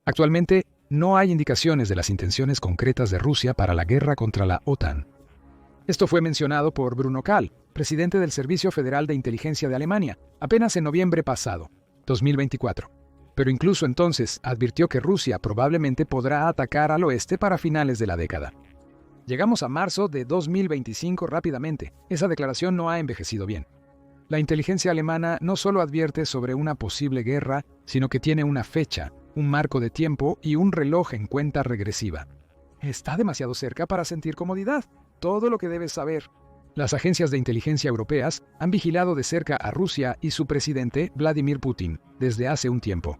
Actualmente, no hay indicaciones de las intenciones concretas de Rusia para la guerra contra la OTAN. Esto fue mencionado por Bruno Kahl, presidente del Servicio Federal de Inteligencia de Alemania, apenas en noviembre pasado, 2024. Pero incluso entonces advirtió que Rusia probablemente podrá atacar al oeste para finales de la década. Llegamos a marzo de 2025 rápidamente. Esa declaración no ha envejecido bien. La inteligencia alemana no solo advierte sobre una posible guerra, sino que tiene una fecha, un marco de tiempo y un reloj en cuenta regresiva. Está demasiado cerca para sentir comodidad. Todo lo que debes saber. Las agencias de inteligencia europeas han vigilado de cerca a Rusia y su presidente, Vladimir Putin, desde hace un tiempo.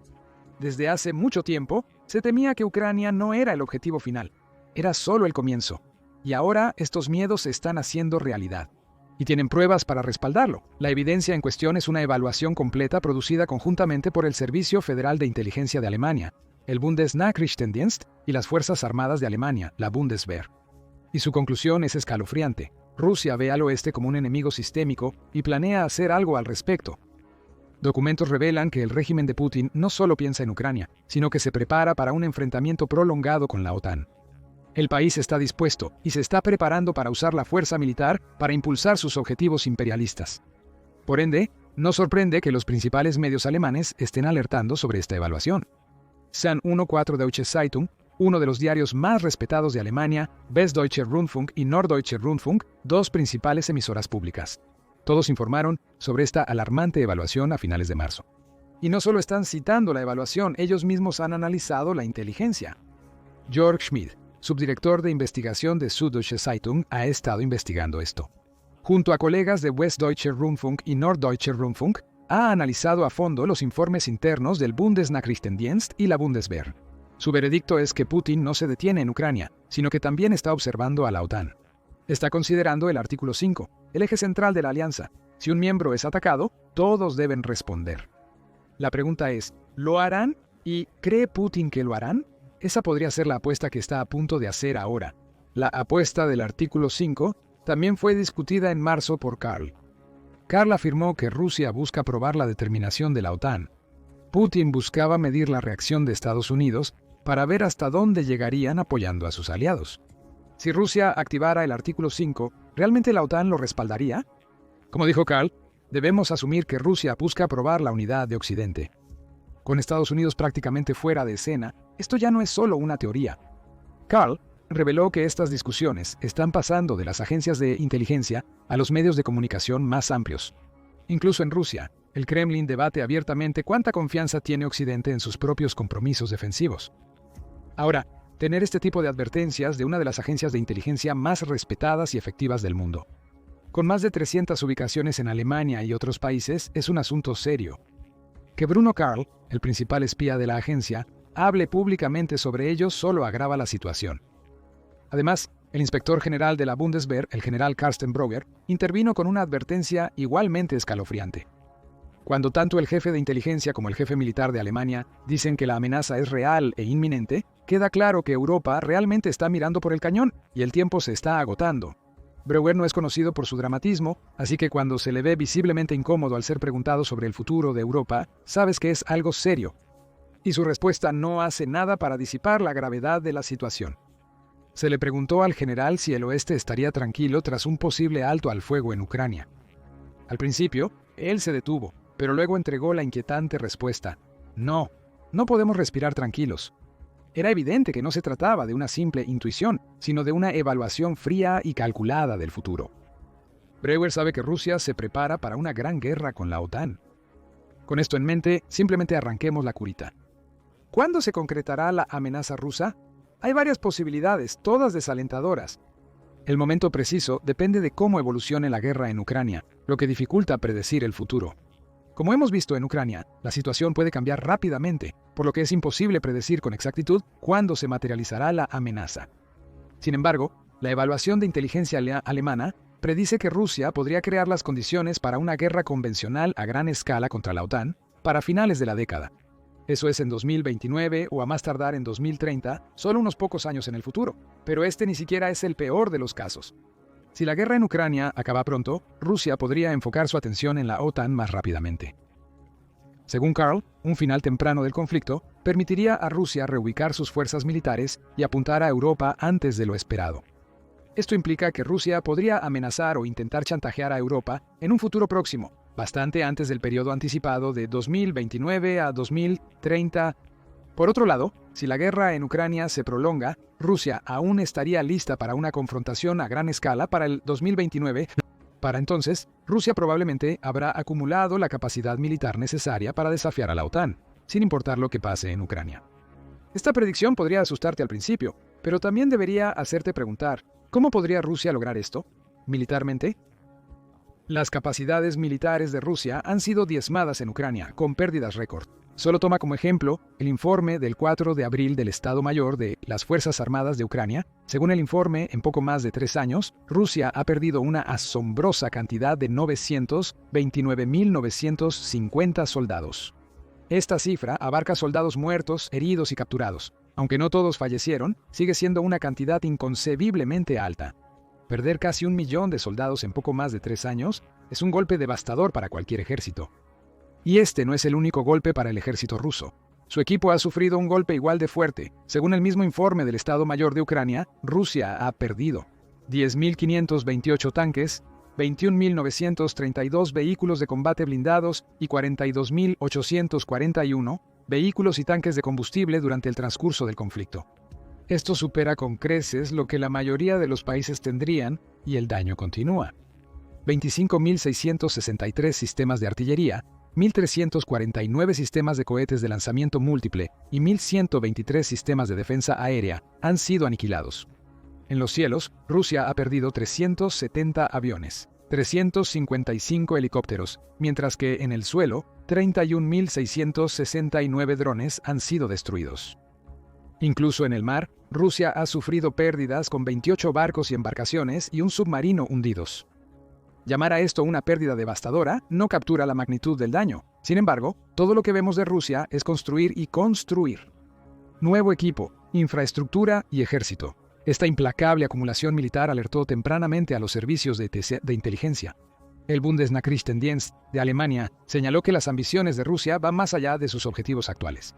Desde hace mucho tiempo, se temía que Ucrania no era el objetivo final. Era solo el comienzo. Y ahora estos miedos se están haciendo realidad. Y tienen pruebas para respaldarlo. La evidencia en cuestión es una evaluación completa producida conjuntamente por el Servicio Federal de Inteligencia de Alemania, el Bundesnachrichtendienst y las Fuerzas Armadas de Alemania, la Bundeswehr. Y su conclusión es escalofriante. Rusia ve al oeste como un enemigo sistémico y planea hacer algo al respecto. Documentos revelan que el régimen de Putin no solo piensa en Ucrania, sino que se prepara para un enfrentamiento prolongado con la OTAN. El país está dispuesto y se está preparando para usar la fuerza militar para impulsar sus objetivos imperialistas. Por ende, no sorprende que los principales medios alemanes estén alertando sobre esta evaluación. Sun 14 Deutsche Zeitung, uno de los diarios más respetados de Alemania, Westdeutscher Rundfunk y Norddeutscher Rundfunk, dos principales emisoras públicas. Todos informaron sobre esta alarmante evaluación a finales de marzo. Y no solo están citando la evaluación, ellos mismos han analizado la inteligencia. Jörg Schmidt, subdirector de investigación de Süddeutsche Zeitung, ha estado investigando esto. Junto a colegas de Westdeutscher Rundfunk y Norddeutscher Rundfunk, ha analizado a fondo los informes internos del Bundesnachrichtendienst y la Bundeswehr. Su veredicto es que Putin no se detiene en Ucrania, sino que también está observando a la OTAN. Está considerando el artículo 5, el eje central de la alianza. Si un miembro es atacado, todos deben responder. La pregunta es, ¿lo harán? ¿Y cree Putin que lo harán? Esa podría ser la apuesta que está a punto de hacer ahora. La apuesta del artículo 5 también fue discutida en marzo por Kahl. Kahl afirmó que Rusia busca probar la determinación de la OTAN. Putin buscaba medir la reacción de Estados Unidos para ver hasta dónde llegarían apoyando a sus aliados. Si Rusia activara el artículo 5, ¿realmente la OTAN lo respaldaría? Como dijo Kahl, debemos asumir que Rusia busca probar la unidad de Occidente. Con Estados Unidos prácticamente fuera de escena, esto ya no es solo una teoría. Kahl reveló que estas discusiones están pasando de las agencias de inteligencia a los medios de comunicación más amplios. Incluso en Rusia, el Kremlin debate abiertamente cuánta confianza tiene Occidente en sus propios compromisos defensivos. Ahora, tener este tipo de advertencias de una de las agencias de inteligencia más respetadas y efectivas del mundo. Con más de 300 ubicaciones en Alemania y otros países, es un asunto serio. Que Bruno Kahl, el principal espía de la agencia, hable públicamente sobre ello solo agrava la situación. Además, el inspector general de la Bundeswehr, el general Carsten Breuer, intervino con una advertencia igualmente escalofriante. Cuando tanto el jefe de inteligencia como el jefe militar de Alemania dicen que la amenaza es real e inminente, queda claro que Europa realmente está mirando por el cañón y el tiempo se está agotando. Breuer no es conocido por su dramatismo, así que cuando se le ve visiblemente incómodo al ser preguntado sobre el futuro de Europa, sabes que es algo serio. Y su respuesta no hace nada para disipar la gravedad de la situación. Se le preguntó al general si el oeste estaría tranquilo tras un posible alto al fuego en Ucrania. Al principio, él se detuvo, pero luego entregó la inquietante respuesta: no, no podemos respirar tranquilos. Era evidente que no se trataba de una simple intuición, sino de una evaluación fría y calculada del futuro. Breuer sabe que Rusia se prepara para una gran guerra con la OTAN. Con esto en mente, simplemente arranquemos la curita. ¿Cuándo se concretará la amenaza rusa? Hay varias posibilidades, todas desalentadoras. El momento preciso depende de cómo evolucione la guerra en Ucrania, lo que dificulta predecir el futuro. Como hemos visto en Ucrania, la situación puede cambiar rápidamente, por lo que es imposible predecir con exactitud cuándo se materializará la amenaza. Sin embargo, la evaluación de inteligencia alemana predice que Rusia podría crear las condiciones para una guerra convencional a gran escala contra la OTAN para finales de la década. Eso es en 2029 o a más tardar en 2030, solo unos pocos años en el futuro. Pero este ni siquiera es el peor de los casos. Si la guerra en Ucrania acaba pronto, Rusia podría enfocar su atención en la OTAN más rápidamente. Según Kahl, un final temprano del conflicto permitiría a Rusia reubicar sus fuerzas militares y apuntar a Europa antes de lo esperado. Esto implica que Rusia podría amenazar o intentar chantajear a Europa en un futuro próximo, bastante antes del periodo anticipado de 2029 a 2030. Por otro lado, si la guerra en Ucrania se prolonga, Rusia aún estaría lista para una confrontación a gran escala para el 2029. Para entonces, Rusia probablemente habrá acumulado la capacidad militar necesaria para desafiar a la OTAN, sin importar lo que pase en Ucrania. Esta predicción podría asustarte al principio, pero también debería hacerte preguntar, ¿cómo podría Rusia lograr esto? ¿Militarmente? Las capacidades militares de Rusia han sido diezmadas en Ucrania, con pérdidas récord. Solo toma como ejemplo el informe del 4 de abril del Estado Mayor de las Fuerzas Armadas de Ucrania. Según el informe, en poco más de 3 años, Rusia ha perdido una asombrosa cantidad de 929.950 soldados. Esta cifra abarca soldados muertos, heridos y capturados. Aunque no todos fallecieron, sigue siendo una cantidad inconcebiblemente alta. Perder casi 1 millón de soldados en poco más de 3 años es un golpe devastador para cualquier ejército. Y este no es el único golpe para el ejército ruso. Su equipo ha sufrido un golpe igual de fuerte. Según el mismo informe del Estado Mayor de Ucrania, Rusia ha perdido 10.528 tanques, 21.932 vehículos de combate blindados y 42.841 vehículos y tanques de combustible durante el transcurso del conflicto. Esto supera con creces lo que la mayoría de los países tendrían, y el daño continúa. 25.663 sistemas de artillería, 1.349 sistemas de cohetes de lanzamiento múltiple y 1.123 sistemas de defensa aérea han sido aniquilados. En los cielos, Rusia ha perdido 370 aviones, 355 helicópteros, mientras que en el suelo, 31.669 drones han sido destruidos. Incluso en el mar, Rusia ha sufrido pérdidas con 28 barcos y embarcaciones y un submarino hundidos. Llamar a esto una pérdida devastadora no captura la magnitud del daño. Sin embargo, todo lo que vemos de Rusia es construir y construir. Nuevo equipo, infraestructura y ejército. Esta implacable acumulación militar alertó tempranamente a los servicios de inteligencia. El Bundesnachrichtendienst de Alemania señaló que las ambiciones de Rusia van más allá de sus objetivos actuales.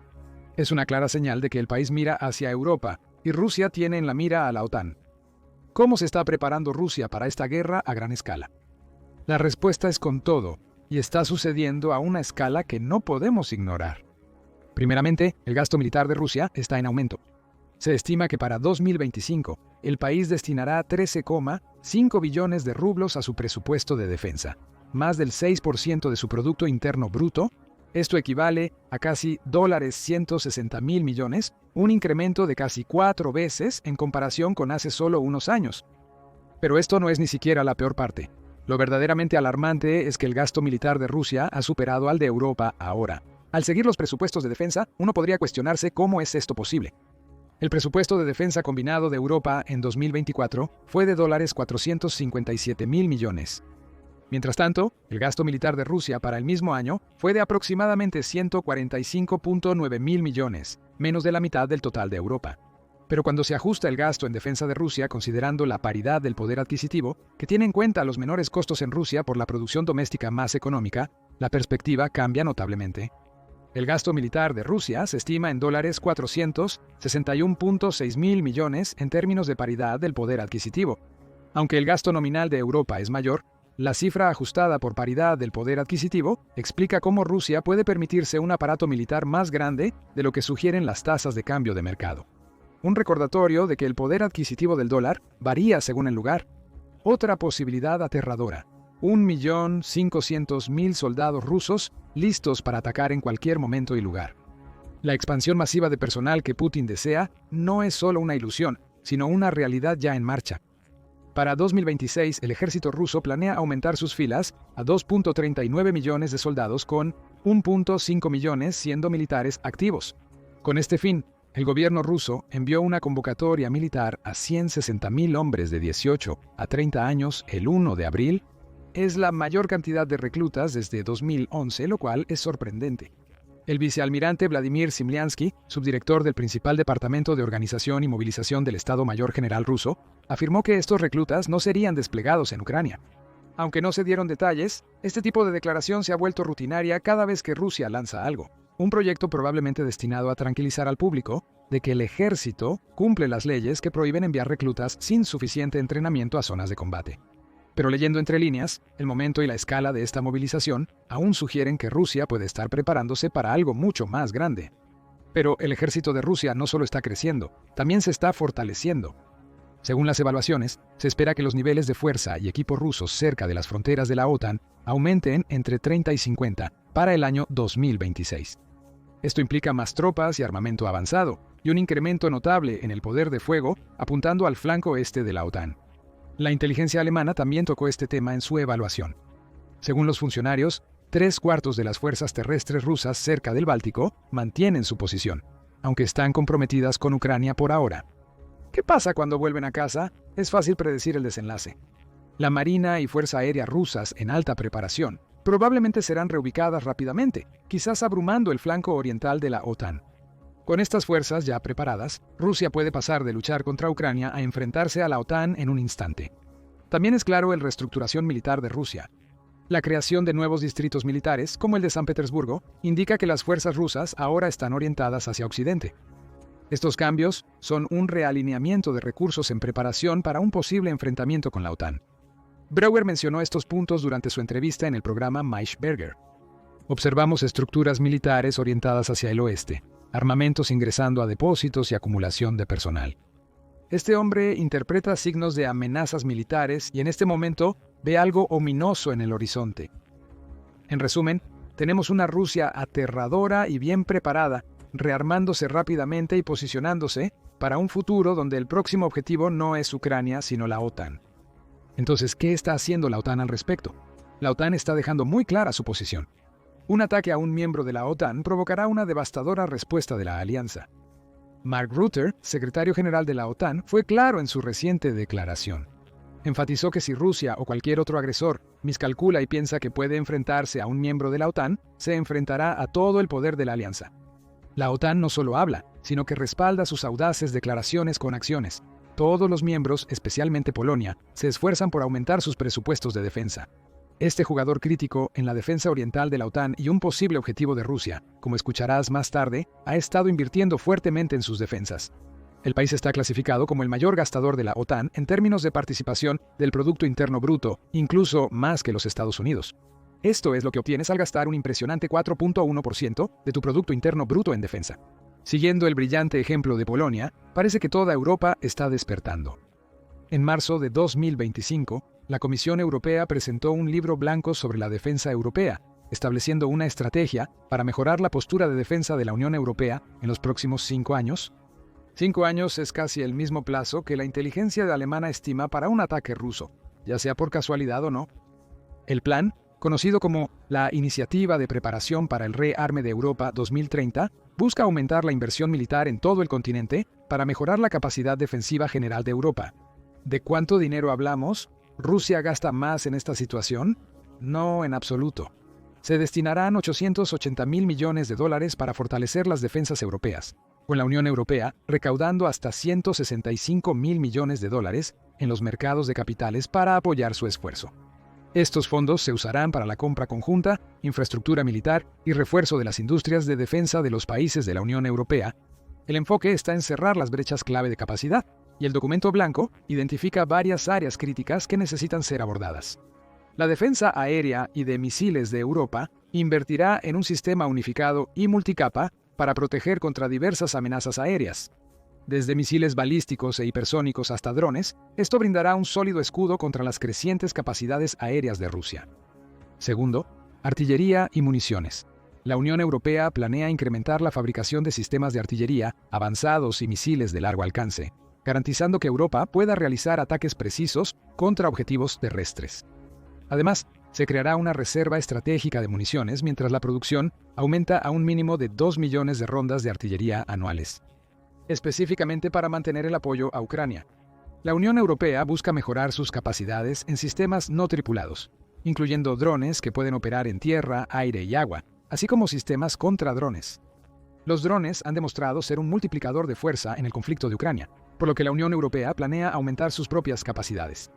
Es una clara señal de que el país mira hacia Europa, y Rusia tiene en la mira a la OTAN. ¿Cómo se está preparando Rusia para esta guerra a gran escala? La respuesta es con todo, y está sucediendo a una escala que no podemos ignorar. Primeramente, el gasto militar de Rusia está en aumento. Se estima que para 2025, el país destinará 13,5 billones de rublos a su presupuesto de defensa, más del 6% de su Producto Interno Bruto. Esto equivale a casi $160.000 millones, un incremento de casi 4 veces en comparación con hace solo unos años. Pero esto no es ni siquiera la peor parte. Lo verdaderamente alarmante es que el gasto militar de Rusia ha superado al de Europa ahora. Al seguir los presupuestos de defensa, uno podría cuestionarse cómo es esto posible. El presupuesto de defensa combinado de Europa en 2024 fue de $457.000 millones. Mientras tanto, el gasto militar de Rusia para el mismo año fue de aproximadamente $145.9 mil millones, menos de la mitad del total de Europa. Pero cuando se ajusta el gasto en defensa de Rusia considerando la paridad del poder adquisitivo, que tiene en cuenta los menores costos en Rusia por la producción doméstica más económica, la perspectiva cambia notablemente. El gasto militar de Rusia se estima en $461.6 mil millones en términos de paridad del poder adquisitivo. Aunque el gasto nominal de Europa es mayor, la cifra ajustada por paridad del poder adquisitivo explica cómo Rusia puede permitirse un aparato militar más grande de lo que sugieren las tasas de cambio de mercado. Un recordatorio de que el poder adquisitivo del dólar varía según el lugar. Otra posibilidad aterradora: 1.500.000 soldados rusos listos para atacar en cualquier momento y lugar. La expansión masiva de personal que Putin desea no es solo una ilusión, sino una realidad ya en marcha. Para 2026, el ejército ruso planea aumentar sus filas a 2.39 millones de soldados, con 1.5 millones siendo militares activos. Con este fin, el gobierno ruso envió una convocatoria militar a 160.000 hombres de 18 a 30 años el 1 de abril. Es la mayor cantidad de reclutas desde 2011, lo cual es sorprendente. El vicealmirante Vladimir Simliansky, subdirector del principal departamento de organización y movilización del Estado Mayor General ruso, afirmó que estos reclutas no serían desplegados en Ucrania. Aunque no se dieron detalles, este tipo de declaración se ha vuelto rutinaria cada vez que Rusia lanza algo. Un proyecto probablemente destinado a tranquilizar al público de que el ejército cumple las leyes que prohíben enviar reclutas sin suficiente entrenamiento a zonas de combate. Pero leyendo entre líneas, el momento y la escala de esta movilización aún sugieren que Rusia puede estar preparándose para algo mucho más grande. Pero el ejército de Rusia no solo está creciendo, también se está fortaleciendo. Según las evaluaciones, se espera que los niveles de fuerza y equipo rusos cerca de las fronteras de la OTAN aumenten entre 30 y 50 para el año 2026. Esto implica más tropas y armamento avanzado, y un incremento notable en el poder de fuego apuntando al flanco este de la OTAN. La inteligencia alemana también tocó este tema en su evaluación. Según los funcionarios, 3/4 de las fuerzas terrestres rusas cerca del Báltico mantienen su posición, aunque están comprometidas con Ucrania por ahora. ¿Qué pasa cuando vuelven a casa? Es fácil predecir el desenlace. La Marina y Fuerza Aérea rusas en alta preparación probablemente serán reubicadas rápidamente, quizás abrumando el flanco oriental de la OTAN. Con estas fuerzas ya preparadas, Rusia puede pasar de luchar contra Ucrania a enfrentarse a la OTAN en un instante. También es claro la reestructuración militar de Rusia. La creación de nuevos distritos militares, como el de San Petersburgo, indica que las fuerzas rusas ahora están orientadas hacia Occidente. Estos cambios son un realineamiento de recursos en preparación para un posible enfrentamiento con la OTAN. Brauer mencionó estos puntos durante su entrevista en el programa Maischberger. Observamos estructuras militares orientadas hacia el oeste, armamentos ingresando a depósitos y acumulación de personal. Este hombre interpreta signos de amenazas militares y en este momento ve algo ominoso en el horizonte. En resumen, tenemos una Rusia aterradora y bien preparada, rearmándose rápidamente y posicionándose para un futuro donde el próximo objetivo no es Ucrania, sino la OTAN. Entonces, ¿qué está haciendo la OTAN al respecto? La OTAN está dejando muy clara su posición. Un ataque a un miembro de la OTAN provocará una devastadora respuesta de la alianza. Mark Rutte, secretario general de la OTAN, fue claro en su reciente declaración. Enfatizó que si Rusia o cualquier otro agresor miscalcula y piensa que puede enfrentarse a un miembro de la OTAN, se enfrentará a todo el poder de la alianza. La OTAN no solo habla, sino que respalda sus audaces declaraciones con acciones. Todos los miembros, especialmente Polonia, se esfuerzan por aumentar sus presupuestos de defensa. Este jugador crítico en la defensa oriental de la OTAN y un posible objetivo de Rusia, como escucharás más tarde, ha estado invirtiendo fuertemente en sus defensas. El país está clasificado como el mayor gastador de la OTAN en términos de participación del Producto Interno Bruto, incluso más que los Estados Unidos. Esto es lo que obtienes al gastar un impresionante 4.1% de tu Producto Interno Bruto en defensa. Siguiendo el brillante ejemplo de Polonia, parece que toda Europa está despertando. En marzo de 2025, la Comisión Europea presentó un libro blanco sobre la defensa europea, estableciendo una estrategia para mejorar la postura de defensa de la Unión Europea en los próximos 5 años. 5 años es casi el mismo plazo que la inteligencia alemana estima para un ataque ruso, ya sea por casualidad o no. El plan, conocido como la Iniciativa de Preparación para el Rearme de Europa 2030, busca aumentar la inversión militar en todo el continente para mejorar la capacidad defensiva general de Europa. ¿De cuánto dinero hablamos? ¿Rusia gasta más en esta situación? No, en absoluto. Se destinarán 880.000 millones de dólares para fortalecer las defensas europeas, con la Unión Europea recaudando hasta 165.000 millones de dólares en los mercados de capitales para apoyar su esfuerzo. Estos fondos se usarán para la compra conjunta, infraestructura militar y refuerzo de las industrias de defensa de los países de la Unión Europea. El enfoque está en cerrar las brechas clave de capacidad, y el documento blanco identifica varias áreas críticas que necesitan ser abordadas. La defensa aérea y de misiles de Europa invertirá en un sistema unificado y multicapa para proteger contra diversas amenazas aéreas. Desde misiles balísticos e hipersónicos hasta drones, esto brindará un sólido escudo contra las crecientes capacidades aéreas de Rusia. Segundo, artillería y municiones. La Unión Europea planea incrementar la fabricación de sistemas de artillería avanzados y misiles de largo alcance, garantizando que Europa pueda realizar ataques precisos contra objetivos terrestres. Además, se creará una reserva estratégica de municiones mientras la producción aumenta a un mínimo de 2 millones de rondas de artillería anuales, específicamente para mantener el apoyo a Ucrania. La Unión Europea busca mejorar sus capacidades en sistemas no tripulados, incluyendo drones que pueden operar en tierra, aire y agua, así como sistemas contra drones. Los drones han demostrado ser un multiplicador de fuerza en el conflicto de Ucrania, por lo que la Unión Europea planea aumentar sus propias capacidades.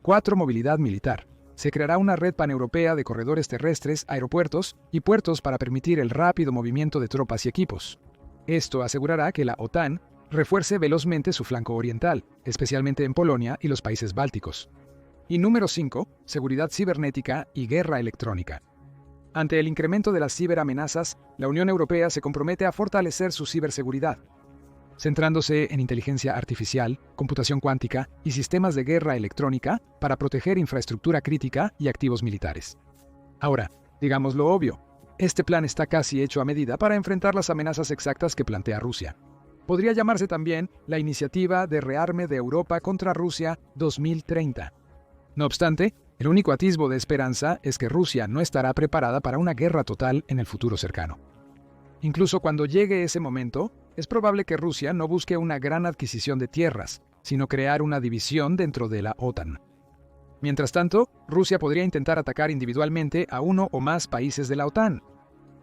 4. Movilidad militar. se creará una red paneuropea de corredores terrestres, aeropuertos y puertos para permitir el rápido movimiento de tropas y equipos. Esto asegurará que la OTAN refuerce velozmente su flanco oriental, especialmente en Polonia y los países bálticos. Y número 5, seguridad cibernética y guerra electrónica. Ante el incremento de las ciberamenazas, la Unión Europea se compromete a fortalecer su ciberseguridad, centrándose en inteligencia artificial, computación cuántica y sistemas de guerra electrónica para proteger infraestructura crítica y activos militares. Ahora, digamos lo obvio, este plan está casi hecho a medida para enfrentar las amenazas exactas que plantea Rusia. Podría llamarse también la Iniciativa de Rearme de Europa contra Rusia 2030. No obstante, el único atisbo de esperanza es que Rusia no estará preparada para una guerra total en el futuro cercano. Incluso cuando llegue ese momento, es probable que Rusia no busque una gran adquisición de tierras, sino crear una división dentro de la OTAN. Mientras tanto, Rusia podría intentar atacar individualmente a uno o más países de la OTAN.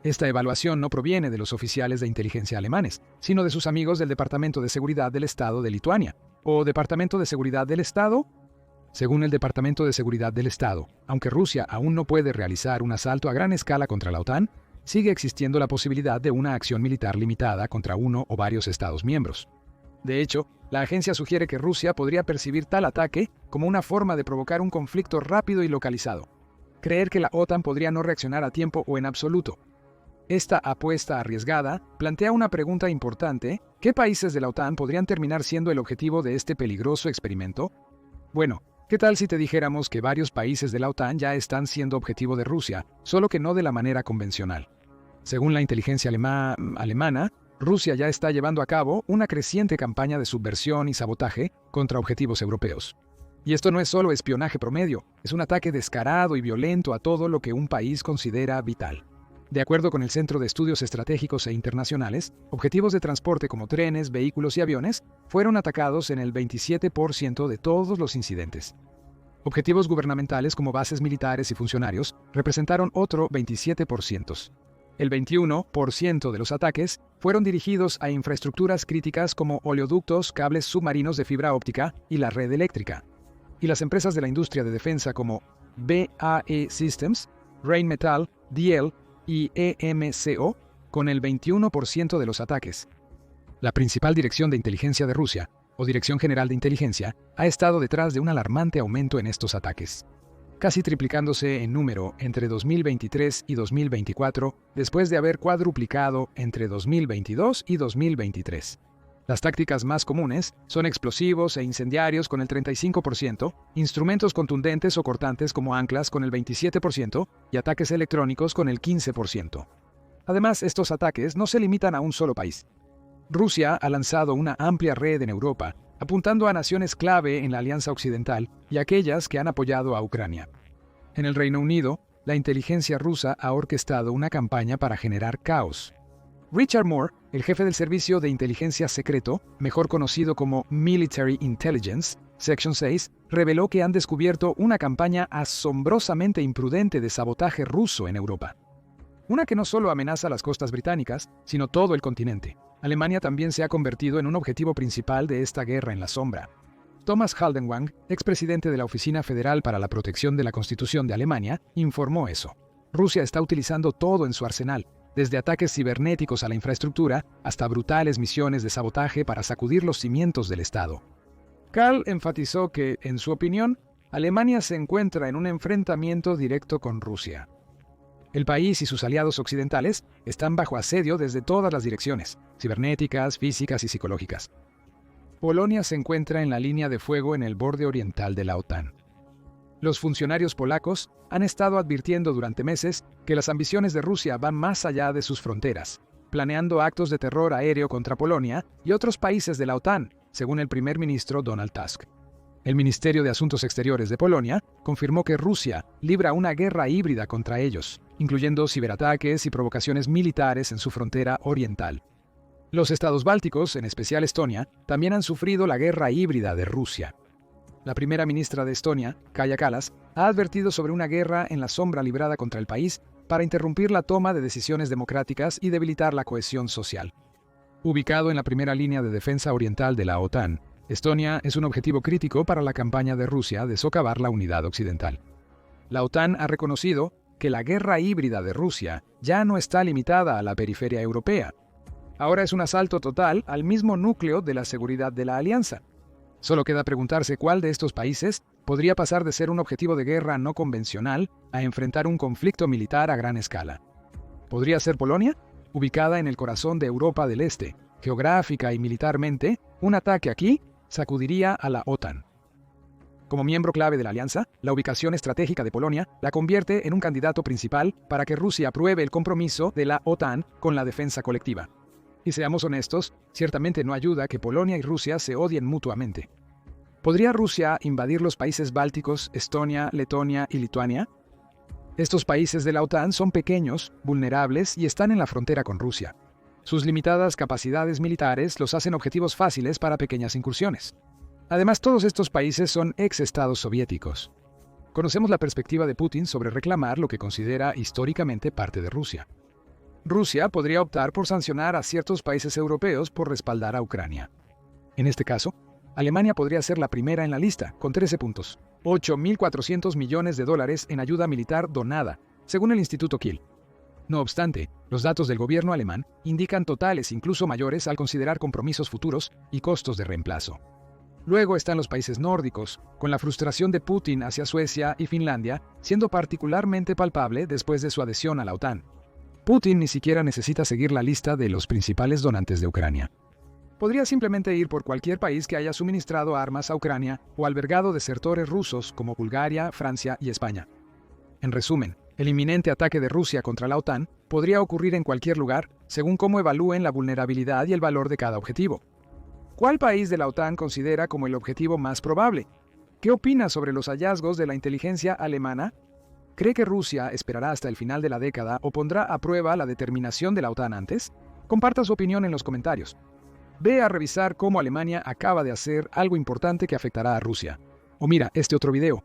Esta evaluación no proviene de los oficiales de inteligencia alemanes, sino de sus amigos del Departamento de Seguridad del Estado de Lituania, o Departamento de Seguridad del Estado. Según el Departamento de Seguridad del Estado, aunque Rusia aún no puede realizar un asalto a gran escala contra la OTAN, sigue existiendo la posibilidad de una acción militar limitada contra uno o varios Estados miembros. De hecho, la agencia sugiere que Rusia podría percibir tal ataque como una forma de provocar un conflicto rápido y localizado. Creer que la OTAN podría no reaccionar a tiempo o en absoluto. Esta apuesta arriesgada plantea una pregunta importante: ¿qué países de la OTAN podrían terminar siendo el objetivo de este peligroso experimento? Bueno, ¿qué tal si te dijéramos que varios países de la OTAN ya están siendo objetivo de Rusia, solo que no de la manera convencional? Según la inteligencia alemana, Rusia ya está llevando a cabo una creciente campaña de subversión y sabotaje contra objetivos europeos. Y esto no es solo espionaje promedio, es un ataque descarado y violento a todo lo que un país considera vital. De acuerdo con el Centro de Estudios Estratégicos e Internacionales, objetivos de transporte como trenes, vehículos y aviones fueron atacados en el 27% de todos los incidentes. Objetivos gubernamentales como bases militares y funcionarios representaron otro 27%. El 21% de los ataques fueron dirigidos a infraestructuras críticas como oleoductos, cables submarinos de fibra óptica y la red eléctrica. Y las empresas de la industria de defensa como BAE Systems, Rheinmetall, Diehl y EMCO, con el 21% de los ataques. La principal dirección de inteligencia de Rusia, o Dirección General de Inteligencia, ha estado detrás de un alarmante aumento en estos ataques, casi triplicándose en número entre 2023 y 2024, después de haber cuadruplicado entre 2022 y 2023. Las tácticas más comunes son explosivos e incendiarios con el 35%, instrumentos contundentes o cortantes como anclas con el 27% y ataques electrónicos con el 15%. Además, estos ataques no se limitan a un solo país. Rusia ha lanzado una amplia red en Europa, apuntando a naciones clave en la Alianza Occidental y aquellas que han apoyado a Ucrania. En el Reino Unido, la inteligencia rusa ha orquestado una campaña para generar caos. Richard Moore, el jefe del Servicio de Inteligencia Secreto, mejor conocido como Military Intelligence, Section 6, reveló que han descubierto una campaña asombrosamente imprudente de sabotaje ruso en Europa. Una que no solo amenaza las costas británicas, sino todo el continente. Alemania también se ha convertido en un objetivo principal de esta guerra en la sombra. Thomas Haldenwang, expresidente de la Oficina Federal para la Protección de la Constitución de Alemania, informó eso. Rusia está utilizando todo en su arsenal, desde ataques cibernéticos a la infraestructura hasta brutales misiones de sabotaje para sacudir los cimientos del Estado. Karl enfatizó que, en su opinión, Alemania se encuentra en un enfrentamiento directo con Rusia. El país y sus aliados occidentales están bajo asedio desde todas las direcciones, cibernéticas, físicas y psicológicas. Polonia se encuentra en la línea de fuego en el borde oriental de la OTAN. Los funcionarios polacos han estado advirtiendo durante meses que las ambiciones de Rusia van más allá de sus fronteras, planeando actos de terror aéreo contra Polonia y otros países de la OTAN, según el primer ministro Donald Tusk. El Ministerio de Asuntos Exteriores de Polonia confirmó que Rusia libra una guerra híbrida contra ellos, incluyendo ciberataques y provocaciones militares en su frontera oriental. Los estados bálticos, en especial Estonia, también han sufrido la guerra híbrida de Rusia. La primera ministra de Estonia, Kaja Kallas, ha advertido sobre una guerra en la sombra librada contra el país para interrumpir la toma de decisiones democráticas y debilitar la cohesión social. Ubicado en la primera línea de defensa oriental de la OTAN, Estonia es un objetivo crítico para la campaña de Rusia de socavar la unidad occidental. La OTAN ha reconocido que la guerra híbrida de Rusia ya no está limitada a la periferia europea. Ahora es un asalto total al mismo núcleo de la seguridad de la alianza. Solo queda preguntarse cuál de estos países podría pasar de ser un objetivo de guerra no convencional a enfrentar un conflicto militar a gran escala. ¿Podría ser Polonia? Ubicada en el corazón de Europa del Este, geográfica y militarmente, un ataque aquí sacudiría a la OTAN. Como miembro clave de la alianza, la ubicación estratégica de Polonia la convierte en un candidato principal para que Rusia apruebe el compromiso de la OTAN con la defensa colectiva. Y seamos honestos, ciertamente no ayuda que Polonia y Rusia se odien mutuamente. ¿Podría Rusia invadir los países bálticos, Estonia, Letonia y Lituania? Estos países de la OTAN son pequeños, vulnerables y están en la frontera con Rusia. Sus limitadas capacidades militares los hacen objetivos fáciles para pequeñas incursiones. Además, todos estos países son ex-estados soviéticos. Conocemos la perspectiva de Putin sobre reclamar lo que considera históricamente parte de Rusia. Rusia podría optar por sancionar a ciertos países europeos por respaldar a Ucrania. En este caso, Alemania podría ser la primera en la lista, con 13 puntos. 8.400 millones de dólares en ayuda militar donada, según el Instituto Kiel. No obstante, los datos del gobierno alemán indican totales incluso mayores al considerar compromisos futuros y costos de reemplazo. Luego están los países nórdicos, con la frustración de Putin hacia Suecia y Finlandia siendo particularmente palpable después de su adhesión a la OTAN. Putin ni siquiera necesita seguir la lista de los principales donantes de Ucrania. Podría simplemente ir por cualquier país que haya suministrado armas a Ucrania o albergado desertores rusos como Bulgaria, Francia y España. En resumen, el inminente ataque de Rusia contra la OTAN podría ocurrir en cualquier lugar, según cómo evalúen la vulnerabilidad y el valor de cada objetivo. ¿Cuál país de la OTAN considera como el objetivo más probable? ¿Qué opina sobre los hallazgos de la inteligencia alemana? ¿Cree que Rusia esperará hasta el final de la década o pondrá a prueba la determinación de la OTAN antes? Comparta su opinión en los comentarios. Ve a revisar cómo Alemania acaba de hacer algo importante que afectará a Rusia. O mira este otro video.